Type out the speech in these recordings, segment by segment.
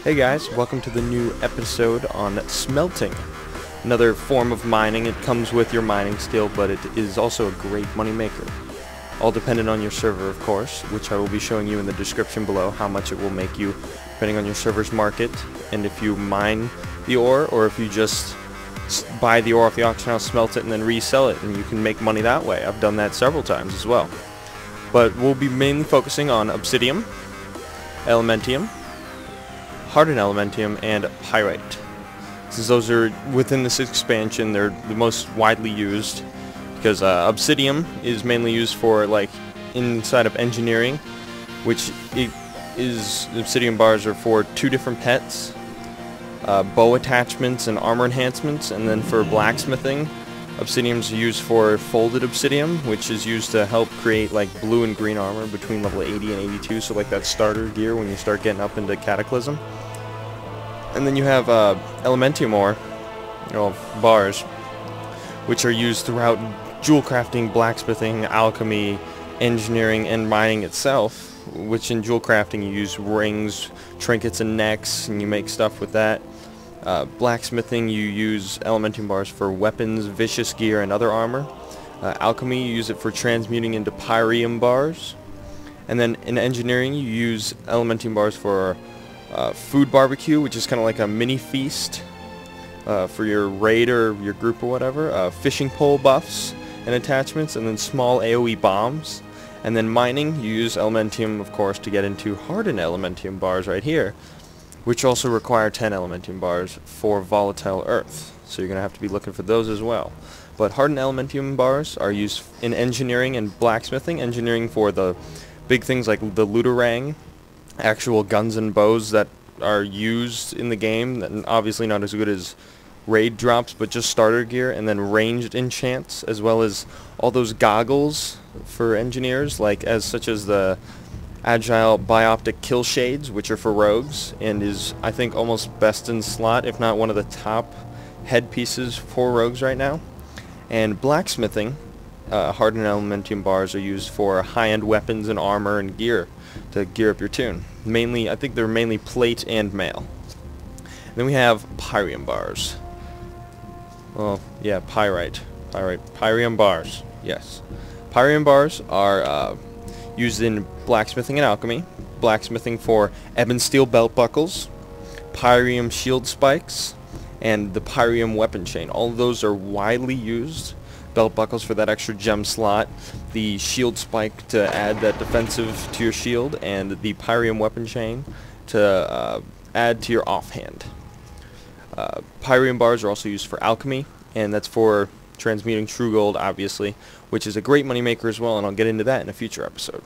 Hey guys, welcome to the new episode on smelting. Another form of mining. It comes with your mining skill, but it is also a great money maker. All dependent on your server, of course, which I will be showing you in the description below how much it will make you depending on your server's market, and if you mine the ore or if you just buy the ore off the auction house, smelt it, and then resell it, and you can make money that way. I've done that several times as well. But we'll be mainly focusing on obsidian, elementium, hardened elementium, and pyrite. Since those are within this expansion, they're the most widely used because obsidian is mainly used for like inside of engineering, which obsidian bars are for two different pets, bow attachments and armor enhancements, and then for blacksmithing, obsidians are used for folded obsidian, which is used to help create like blue and green armor between level 80 and 82, so like that starter gear when you start getting up into Cataclysm. And then you have elementium ore, bars, which are used throughout jewel crafting, blacksmithing, alchemy, engineering, and mining itself, which in jewel crafting you use rings, trinkets, and necks, and you make stuff with that. Blacksmithing, you use elementium bars for weapons, vicious gear, and other armor. Alchemy, you use it for transmuting into pyrium bars. And then in engineering, you use elementium bars for food barbecue, which is kind of like a mini feast for your raid or your group or whatever. Fishing pole buffs and attachments, and then small AoE bombs. And then mining, you use elementium, of course, to get into hardened elementium bars right here, which also require 10 elementium bars for volatile earth. So you're going to have to be looking for those as well. But hardened elementium bars are used in engineering and blacksmithing. Engineering for the big things like the looterang, actual guns and bows that are used in the game, and obviously not as good as raid drops, but just starter gear, and then ranged enchants, as well as all those goggles for engineers, such as the agile bioptic kill shades, which are for rogues, and is I think almost best in slot, if not one of the top headpieces for rogues right now. And blacksmithing, hardened elementium bars are used for high-end weapons and armor and gear to gear up your toon. Mainly, I think they're mainly plate and mail. Then we have pyrium bars. Well, yeah, pyrium bars. Yes, pyrium bars are used in blacksmithing and alchemy. Blacksmithing for ebon steel belt buckles, pyrium shield spikes, and the pyrium weapon chain. All of those are widely used. Belt buckles for that extra gem slot, the shield spike to add that defensive to your shield, and the pyrium weapon chain to add to your offhand. Pyrium bars are also used for alchemy, and that's for transmuting true gold, obviously, which is a great money maker as well, and I'll get into that in a future episode.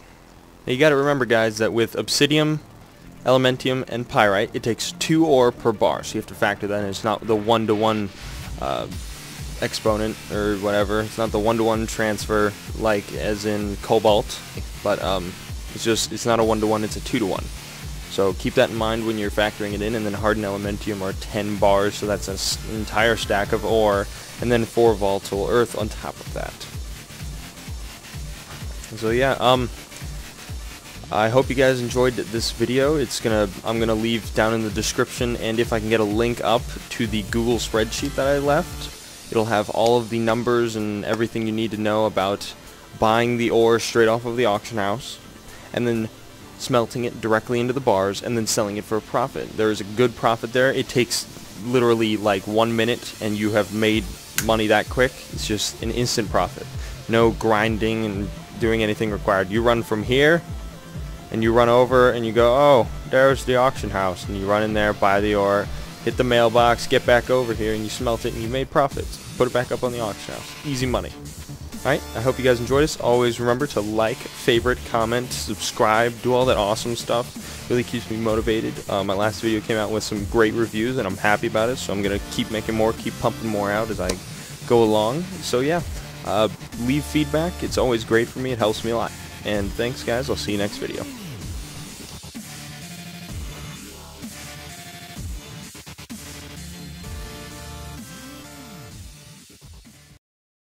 Now you gotta remember, guys, that with obsidian, elementium, and pyrite, it takes 2 ore per bar, so you have to factor that in. It's not the 1-to-1 exponent or whatever. It's not the 1-to-1 transfer like as in cobalt, but it's not a 1-to-1, it's a 2-to-1. So keep that in mind when you're factoring it in. And then hardened elementium are 10 bars, so that's an entire stack of ore, and then 4 volatile earth on top of that. So yeah, I hope you guys enjoyed this video. I'm gonna leave down in the description, and if I can get a link up to the Google spreadsheet that I left, it'll have all of the numbers and everything you need to know about buying the ore straight off of the auction house, and then smelting it directly into the bars, and then selling it for a profit. There is a good profit there. It takes literally like 1 minute, and you have made money that quick. It's just an instant profit. No grinding and doing anything required. You run from here, and you run over, and you go, oh, there's the auction house, and you run in there, buy the ore, hit the mailbox, get back over here, and you smelt it, and you made profits. Put it back up on the auction house. Easy money. Alright, I hope you guys enjoyed this. Always remember to like, favorite, comment, subscribe, do all that awesome stuff. Really keeps me motivated. My last video came out with some great reviews, and I'm happy about it, so I'm going to keep making more, keep pumping more out as I go along. So yeah, leave feedback. It's always great for me. It helps me a lot. And thanks, guys. I'll see you next video.